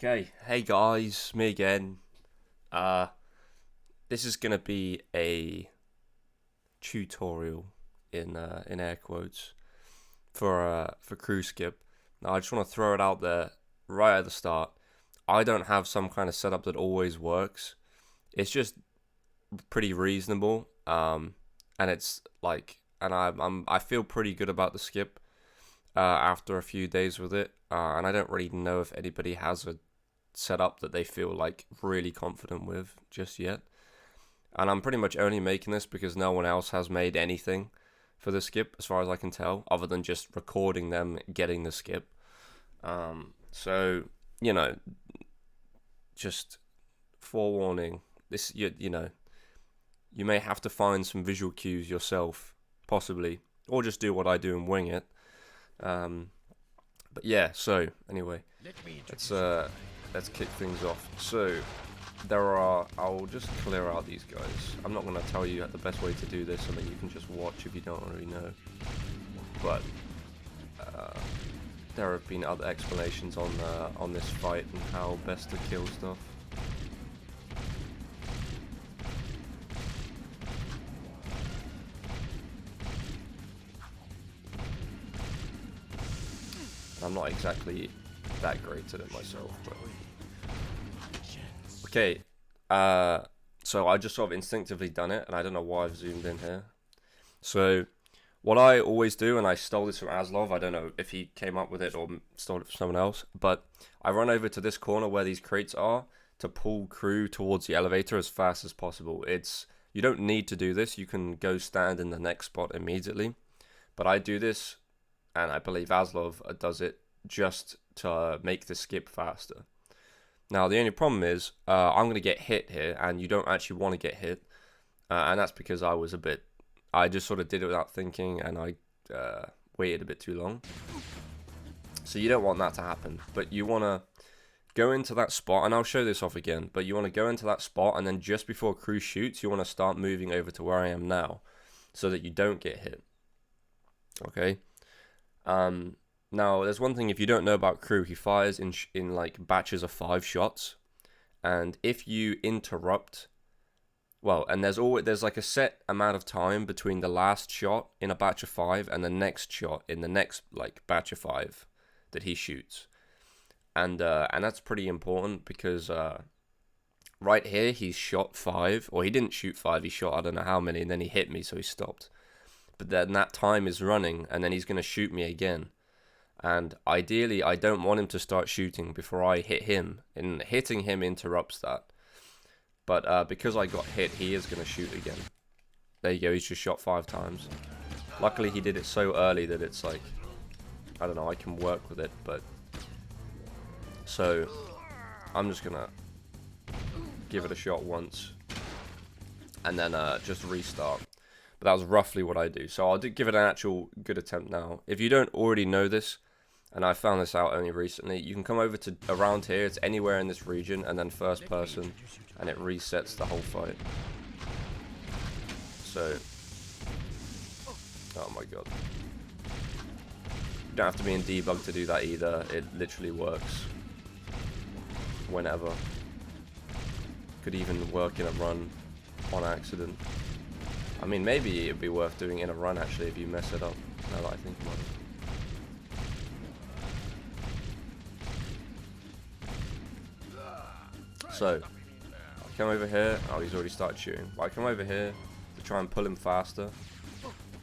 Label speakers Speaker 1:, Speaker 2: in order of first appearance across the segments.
Speaker 1: Okay, hey guys, me again. Uh, this is gonna be a tutorial in air quotes for Krew Skip. Now I just want to throw it out there right at the start. I don't have some kind of setup that always works. It's just pretty reasonable. And it's like, and I feel pretty good about the skip. After a few days with it, and I don't really know if anybody has a setup that they feel like really confident with just yet. And I'm pretty much only making this because no one else has made anything for the skip, as far as I can tell, other than just recording them getting the skip. So you know, just forewarning. This you may have to find some visual cues yourself, possibly, or just do what I do and wing it. But yeah, so anyway, let's kick things off. So I'll just clear out these guys. I'm not gonna tell you the best way to do this, so that you can just watch if you don't already know. But there have been other explanations on this fight and how best to kill stuff. I'm not exactly that great at it myself, but okay. So I just sort of instinctively done it, and I don't know why I've zoomed in here. So what I always do, and I stole this from Aslov. I don't know if he came up with it or stole it from someone else, but I run over to this corner where these crates are to pull Krew towards the elevator as fast as possible. You don't need to do this. You can go stand in the next spot immediately, but I do this, and I believe Aslov does it just to make the skip faster. Now, the only problem is I'm going to get hit here, and you don't actually want to get hit, and that's because I just sort of did it without thinking, and I waited a bit too long. So you don't want that to happen, but you want to go into that spot, and I'll show this off again, but you want to go into that spot, and then just before Krew shoots, you want to start moving over to where I am now, so that you don't get hit. Okay? Now, there's one thing if you don't know about Krew, he fires in like batches of 5 shots, and if you interrupt, well, and there's like a set amount of time between the last shot in a batch of 5 and the next shot in the next like batch of 5 that he shoots, and that's pretty important because right here he's shot 5, or he didn't shoot 5, he shot I don't know how many, and then he hit me, so he stopped. But then that time is running, and then he's going to shoot me again. And ideally, I don't want him to start shooting before I hit him, and hitting him interrupts that. But because I got hit, he is going to shoot again. There you go, he's just shot 5 times. Luckily, he did it so early that it's like, I don't know, I can work with it, but... So, I'm just going to give it a shot once, and then just restart. But that was roughly what I do. So I'll give it an actual good attempt now. If you don't already know this, and I found this out only recently, you can come over to around here. It's anywhere in this region, and then first person, and it resets the whole fight. So, oh my god. You don't have to be in debug to do that either. It literally works whenever. Could even work in a run on accident. I mean, maybe it'd be worth doing in a run, actually, if you mess it up, now that I think about it. So, I come over here. Oh, he's already started shooting. But I come over here to try and pull him faster.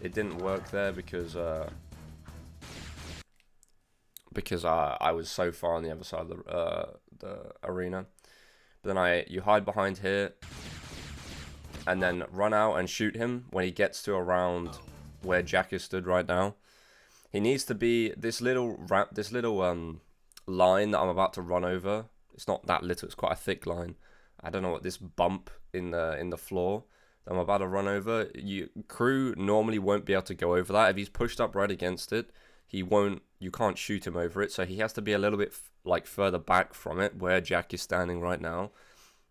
Speaker 1: It didn't work there because I was so far on the other side of the arena. But then you hide behind here, and then run out and shoot him when he gets to around where Jack is stood right now. He needs to be this little line that I'm about to run over. It's not that little; it's quite a thick line. I don't know what this bump in the floor that I'm about to run over. Krew normally won't be able to go over that. If he's pushed up right against it, he won't. You can't shoot him over it. So he has to be a little bit like further back from it, where Jack is standing right now,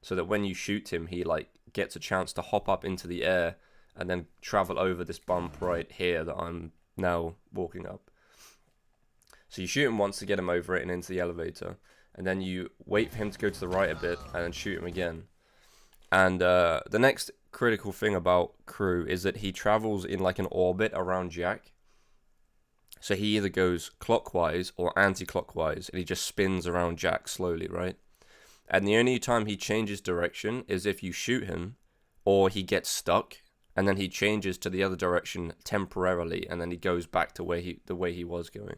Speaker 1: so that when you shoot him, he like gets a chance to hop up into the air and then travel over this bump right here that I'm now walking up. So you shoot him once to get him over it and into the elevator, and then you wait for him to go to the right a bit, and then shoot him again. And the next critical thing about Krew is that he travels in like an orbit around Jack. So he either goes clockwise or anti-clockwise, and he just spins around Jack slowly, right? And the only time he changes direction is if you shoot him, or he gets stuck, and then he changes to the other direction temporarily, and then he goes back to the way he was going.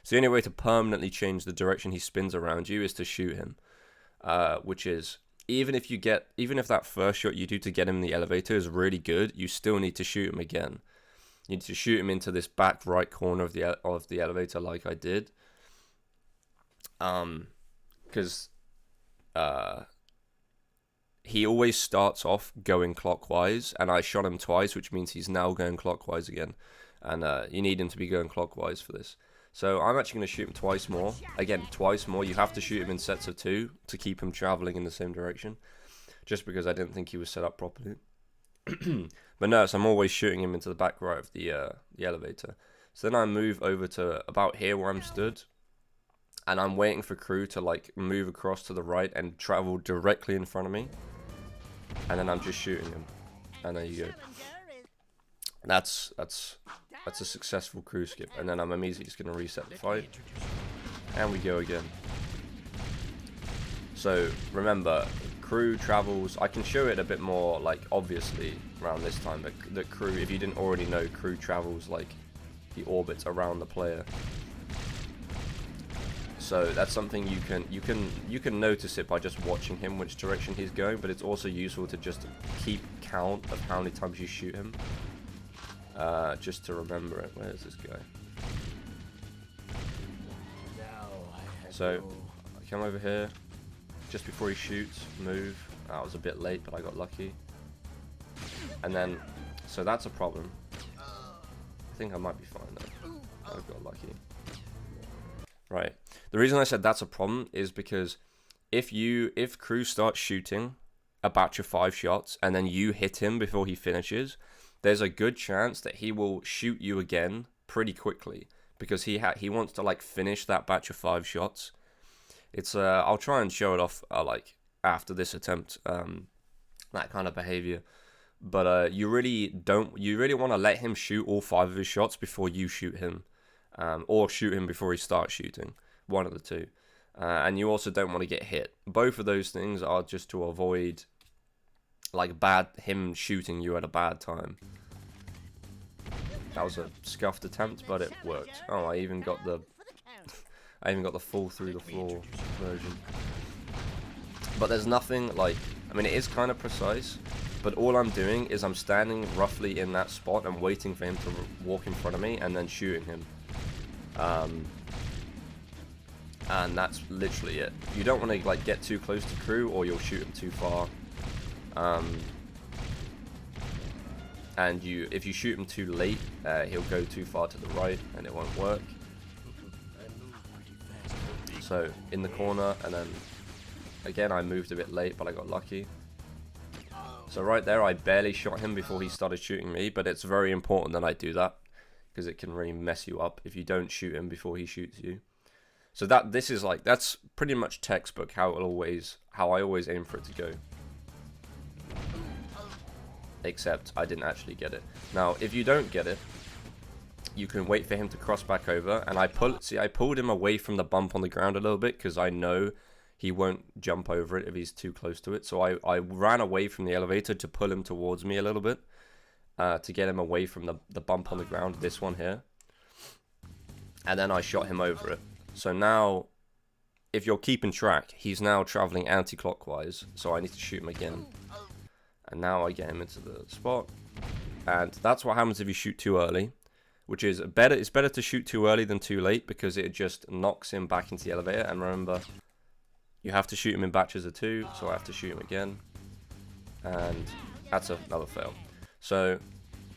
Speaker 1: So the only way to permanently change the direction he spins around you is to shoot him, which is, even if that first shot you do to get him in the elevator is really good, you still need to shoot him again. You need to shoot him into this back right corner of the elevator, like I did, because he always starts off going clockwise, and I shot him twice, which means he's now going clockwise again, and you need him to be going clockwise for this. So I'm actually going to shoot him twice more. Again, twice more. You have to shoot him in sets of 2 to keep him traveling in the same direction, just because I didn't think he was set up properly. But no, so I'm always shooting him into the back right of the elevator. So then I move over to about here where I'm stood, and I'm waiting for Krew to like move across to the right and travel directly in front of me, and then I'm just shooting him, and there you go. That's a successful Krew skip, and then I'm immediately just going to reset the fight, and we go again. So remember, Krew travels, I can show it a bit more like obviously around this time, but the Krew, if you didn't already know, Krew travels like he orbits around the player. So that's something you can notice it by just watching him which direction he's going, but it's also useful to just keep count of how many times you shoot him, just to remember it. Where's this guy? So I come over here just before he shoots, move. I was a bit late, but I got lucky. And then, so that's a problem. I think I might be fine though. I got lucky. Right. The reason I said that's a problem is because if Krew starts shooting a batch of 5 shots and then you hit him before he finishes, there's a good chance that he will shoot you again pretty quickly, because he wants to like finish that batch of 5 shots. It's I'll try and show it off like after this attempt, that kind of behavior. But you really want to let him shoot all 5 of his shots before you shoot him, or shoot him before he starts shooting. One of the two. And you also don't want to get hit. Both of those things are just to avoid like him shooting you at a bad time. That was a scuffed attempt, but it worked. Oh, I even got the fall through the floor version. But there's nothing like, I mean, it is kind of precise, but all I'm doing is I'm standing roughly in that spot and waiting for him to walk in front of me and then shooting him. And that's literally it. You don't want to like get too close to Krew, or you'll shoot him too far. And if you shoot him too late, he'll go too far to the right and it won't work. So in the corner, and then again I moved a bit late, but I got lucky. So right there I barely shot him before he started shooting me, but it's very important that I do that, because it can really mess you up if you don't shoot him before he shoots you. So that's pretty much textbook how I always aim for it to go. Except I didn't actually get it. Now, if you don't get it, you can wait for him to cross back over, and I pulled him away from the bump on the ground a little bit, because I know he won't jump over it if he's too close to it. So I ran away from the elevator to pull him towards me a little bit, to get him away from the bump on the ground, this one here. And then I shot him over it. So now, if you're keeping track, he's now traveling anti-clockwise, so I need to shoot him again. And now I get him into the spot. And that's what happens if you shoot too early, which is better. It's better to shoot too early than too late, because it just knocks him back into the elevator. And remember, you have to shoot him in batches of 2, so I have to shoot him again. And that's another fail. So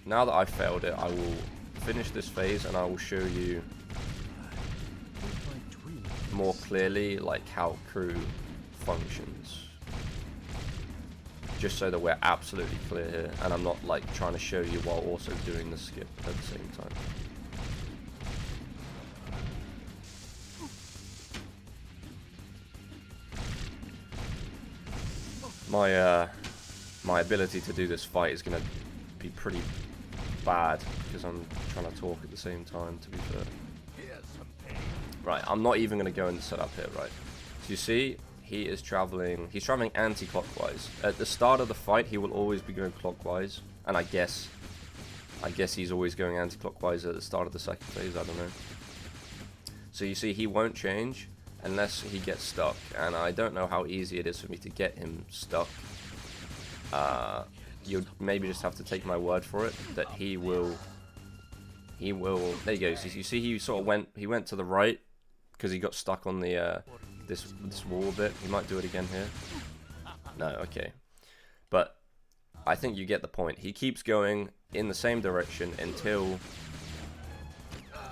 Speaker 1: now that I've failed it, I will finish this phase and I will show you more clearly like how Krew functions, just so that we're absolutely clear here and I'm not like trying to show you while also doing the skip at the same time. my ability to do this fight is gonna be pretty bad because I'm trying to talk at the same time, to be fair. Right, I'm not even gonna go and set up here, right? So you see, he's traveling anti-clockwise. At the start of the fight, he will always be going clockwise, and I guess he's always going anti-clockwise at the start of the second phase, I don't know. So you see, he won't change unless he gets stuck, and I don't know how easy it is for me to get him stuck. You'd maybe just have to take my word for it that he will, there you go. So you see, he sort of went to the right because he got stuck on the this wall a bit. He might do it again here. No, okay. But I think you get the point. He keeps going in the same direction until you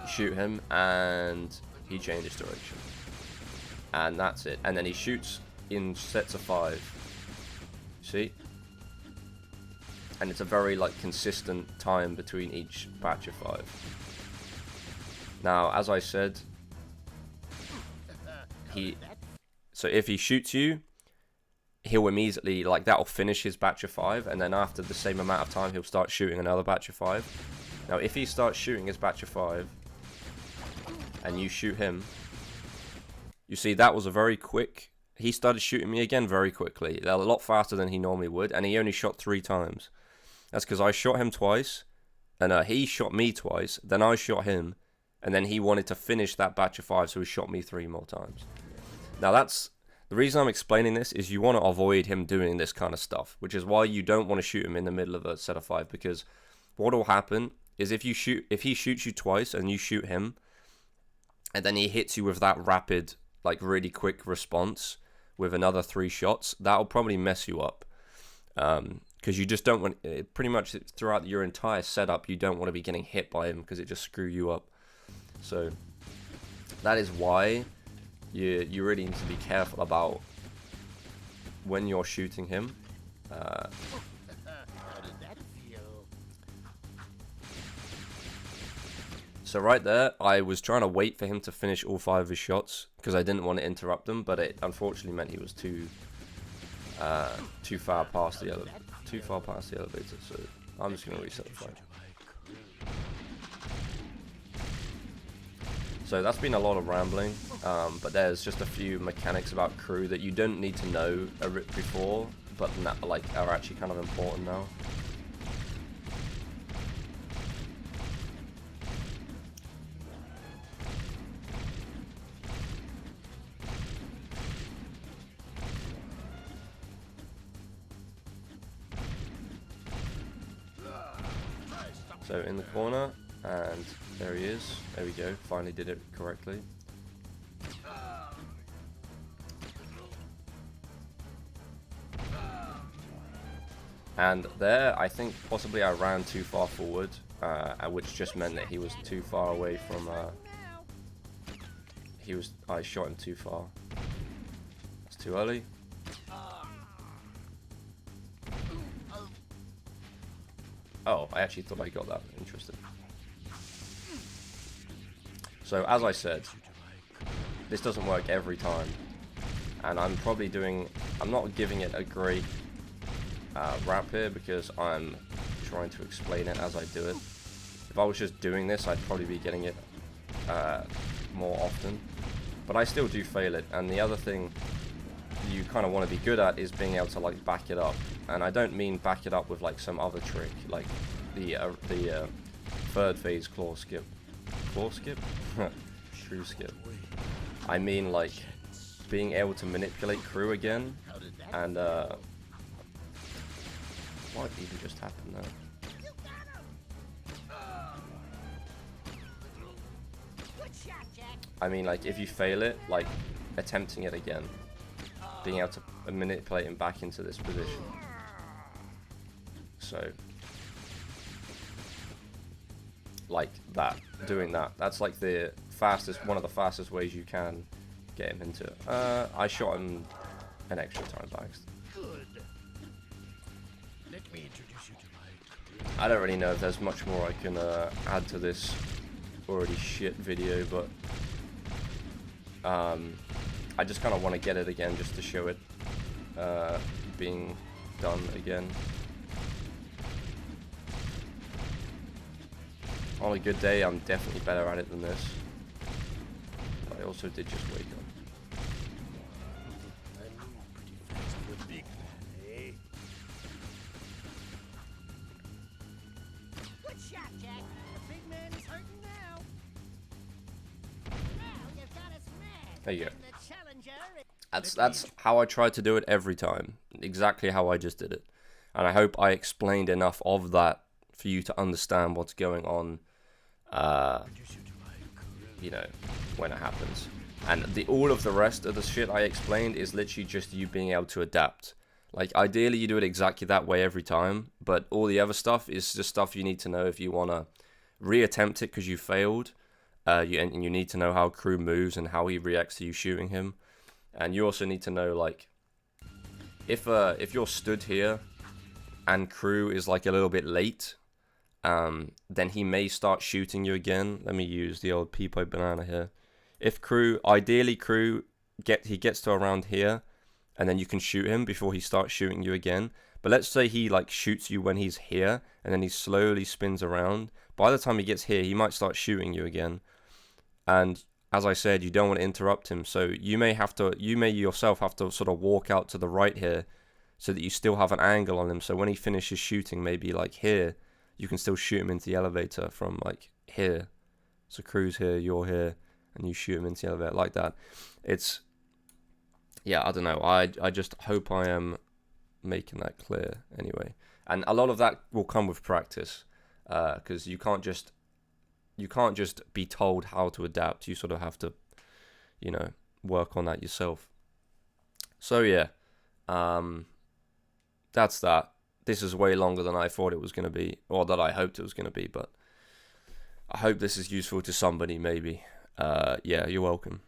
Speaker 1: shoot him and he changes direction. And that's it. And then he shoots in sets of 5. See? And it's a very like consistent time between each batch of 5. Now, as I said, so if he shoots you, he'll immediately, like, that'll finish his batch of 5, and then after the same amount of time, he'll start shooting another batch of 5. Now, if he starts shooting his batch of 5, and you shoot him, you see, that was a very quick, he started shooting me again very quickly, a lot faster than he normally would, and he only shot 3 times. That's because I shot him twice, and he shot me twice, then I shot him, and then he wanted to finish that batch of 5, so he shot me 3 more times. Now, that's the reason I'm explaining this is you want to avoid him doing this kind of stuff, which is why you don't want to shoot him in the middle of a set of 5, because what will happen is if he shoots you twice and you shoot him, and then he hits you with that rapid, like really quick response with another 3 shots, that'll probably mess you up. Because you just don't want, pretty much throughout your entire setup, you don't want to be getting hit by him because it just screw you up. So that is why you really need to be careful about when you're shooting him. How did that feel? So right there, I was trying to wait for him to finish all 5 of his shots because I didn't want to interrupt them, but it unfortunately meant he was too far past the elevator. So I'm just gonna reset the fight. So that's been a lot of rambling, but there's just a few mechanics about Krew that you don't need to know before, but like are actually kind of important now. So in the corner, and there he is. There we go. Finally did it correctly. And there, I think possibly I ran too far forward, which just meant that he was too far away from. I shot him too far. It's too early. Oh, I actually thought I got that. Interesting. So, as I said, this doesn't work every time. And I'm not giving it a great rap here because I'm trying to explain it as I do it. If I was just doing this, I'd probably be getting it more often. But I still do fail it. And the other thing you kind of want to be good at is being able to like back it up. And I don't mean back it up with like some other trick, like the third phase Krew Skip. Krew Skip? Krew Skip. I mean like being able to manipulate Krew again, and what even just happened there? I mean like if you fail it, like attempting it again, being able to manipulate him back into this position. So like that, doing that, that's like the fastest, one of the fastest ways you can get him into it. I shot him an extra time by accident. Let me introduce you to my... I don't really know if there's much more I can add to this already shit video, but I just kind of want to get it again just to show it being done again. On a good day, I'm definitely better at it than this. But I also did just wake up.
Speaker 2: Good shot, Jack. The big man is hurting now. Now you've got us mad.
Speaker 1: There you go.
Speaker 2: And the challenger is...
Speaker 1: That's how I try to do it every time. Exactly how I just did it. And I hope I explained enough of that for you to understand what's going on, you know, when it happens. And all of the rest of the shit I explained is literally just you being able to adapt. Like, ideally, you do it exactly that way every time, but all the other stuff is just stuff you need to know if you want to reattempt it because you failed. And you need to know how Krew moves and how he reacts to you shooting him. And you also need to know, like, if you're stood here and Krew is like a little bit late, then he may start shooting you again. Let me use the old Peepo banana here. If ideally Krew gets to around here, and then you can shoot him before he starts shooting you again. But let's say he like shoots you when he's here, and then he slowly spins around. By the time he gets here, he might start shooting you again. And as I said, you don't want to interrupt him, so you may yourself have to sort of walk out to the right here, so that you still have an angle on him. So when he finishes shooting, maybe like here, you can still shoot him into the elevator from like here. So Krew's here, you're here, and you shoot him into the elevator like that. It's, yeah, I don't know. I just hope I am making that clear anyway. And a lot of that will come with practice, because you can't just be told how to adapt. You sort of have to, you know, work on that yourself. So yeah, that's that. This is way longer than I thought it was going to be, or that I hoped it was going to be, but I hope this is useful to somebody, maybe. Yeah, you're welcome.